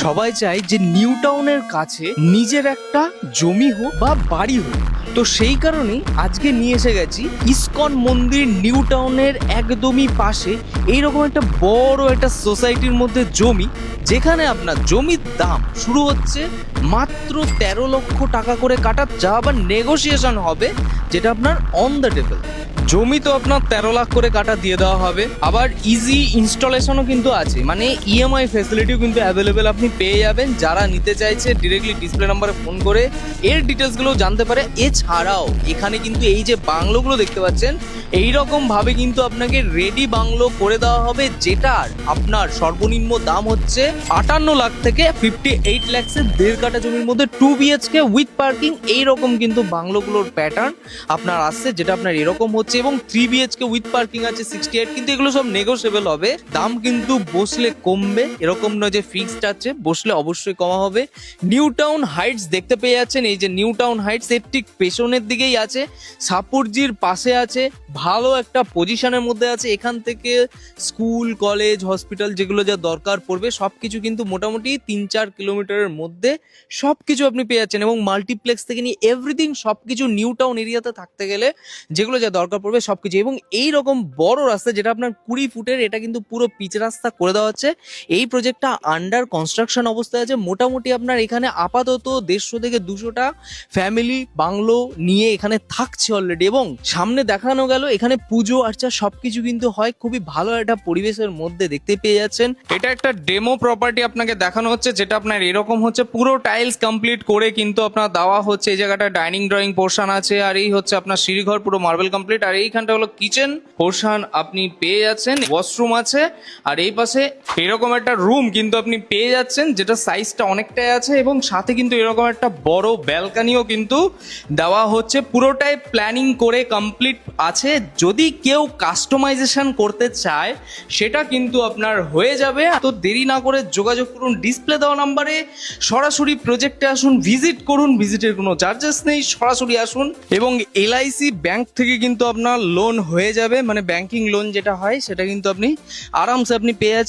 সবাই চায় যে নিউ টাউনের কাছে নিজের একটা জমি হোক বা বাড়ি হোক। তো সেই কারণেই আজকে নিয়ে এসে গেছি ইসকন মন্দির নিউ টাউনের একদমই পাশে এইরকম একটা বড় একটা সোসাইটির মধ্যে জমি, যেখানে আপনার জমির দাম শুরু হচ্ছে মাত্র 13 লক্ষ টাকা করে কাটা, যা আবার নেগোসিয়েশন হবে, যেটা আপনার অন দ্য টেবল। জমি তো আপনার 13 লাখ করে কাটা দিয়ে দেওয়া হবে, আবার ইজি ইনস্টলেশনও কিন্তু আছে, মানে ইএমআই ফ্যাসিলিটিও কিন্তু অ্যাভেলেবেল আপনি পেয়ে যাবেন। যারা নিতে চাইছে ডিরেক্টলি ডিসপ্লে নাম্বারে ফোন করে এর ডিটেলসগুলো জানতে পারে। এছাড়াও এখানে কিন্তু এই যে বাংলোগুলো দেখতে পাচ্ছেন, এইরকম ভাবে কিন্তু আপনাকে রেডি বাংলো করে দেওয়া হবে, যেটার আপনার সর্বনিম্ন দাম হচ্ছে 58 লাখ থেকে 58 লাখসের 1.5 কাঠা জমির মধ্যে 2 বিএইচকে উইথ পার্কিং। এইরকম কিন্তু বাংলোগুলোর প্যাটার্ন আপনার আসছে, যেটা আপনার এরকম হচ্ছে, এবং 3 বিএইচকে উইথ পার্কিং আছে 68। কিন্তু এগুলো সব নেগোশিয়েবল হবে, দাম কিন্তু বসলে কমবে, এরকম নয় যে ফিক্সড আছে, বসলে অবশ্যই কমা হবে। নিউ টাউন হাইটস দেখতে পেয়ে যাচ্ছেন, এই যে নিউ টাউন হাইটস এর ঠিক পেছনের দিকেই আছে, সাপুরজির পাশে আছে, ভালো একটা পজিশনের মধ্যে আছে। এখান থেকে স্কুল, কলেজ, হসপিটাল যেগুলো যা দরকার পড়বে সবকিছু কিন্তু মোটামুটি 3-4 কিলোমিটারের মধ্যে সবকিছু আপনি পেয়ে যাচ্ছেন, এবং মাল্টিপ্লেক্স থেকে নিয়ে এভরিথিং সবকিছু নিউ টাউন এরিয়াতে থাকতে গেলে যেগুলো যা দরকার পড়বে সবকিছু। এবং এই রকম বড় রাস্তা যেটা আপনার 20 ফুটের, এটা কিন্তু পুরো পিচ রাস্তা করে দেওয়া হচ্ছে। এই প্রজেক্টটা আন্ডার কনস্ট্রাকশন অবস্থায় আছে। মোটামুটি আপনার এখানে আপাতত 150 থেকে 200টা ফ্যামিলি বাংলো নিয়ে এখানে থাকছে অলরেডি, এবং সামনে দেখানো গেল এখানে পুজো আর্চা সবকিছু কিন্তু হয় খুবই ভালো একটা পরিবেশের মধ্যে, দেখতে পেয়ে যাচ্ছেন। এটা একটা ডেমো প্রপার্টি আপনাকে দেখানো হচ্ছে, যেটা আপনার এরকম হচ্ছে, পুরো টাইলস কমপ্লিট করে কিন্তু আপনার দেওয়া হচ্ছে। এই জায়গাটা ডাইনিং ড্রয়িং পোর্শন আছে, আর এই হচ্ছে আপনার সিঁড়িঘর পুরো মার্বেল কমপ্লিট, আর এইখানটা হলো কিচেন পোর্শন আপনি পেয়ে যাচ্ছেন, ওয়াশরুম আছে, আর এই পাশে এরকম একটা রুম কিন্তু আপনি পেয়ে যাচ্ছেন, যেটা সাইজটা অনেকটাই আছে, এবং সাথে কিন্তু এরকম একটা বড় ব্যালকনিও কিন্তু দেওয়া হচ্ছে। পুরোটাই প্ল্যানিং করে কমপ্লিট আছে। যদি কেউ কাস্টমাইজেশন করতে চায় সেটা কিন্তু আপনার হয়ে যাবে। তো দেরি না করে যোগাযোগ করুন ডিসপ্লে দেওয়া নাম্বারে, সরাসরি প্রজেক্টে আসুন, ভিজিট করুন, ভিজিটের কোনো চার্জেস নেই, সরাসরি আসুন। এবং এলআইসি ব্যাংক থেকে কিন্তু আপনার লোন হয়ে যাবে, মানে ব্যাংকিং লোন যেটা হয় সেটা কিন্তু আপনি আরামসে আপনি পেয়ে যাচ্ছেন।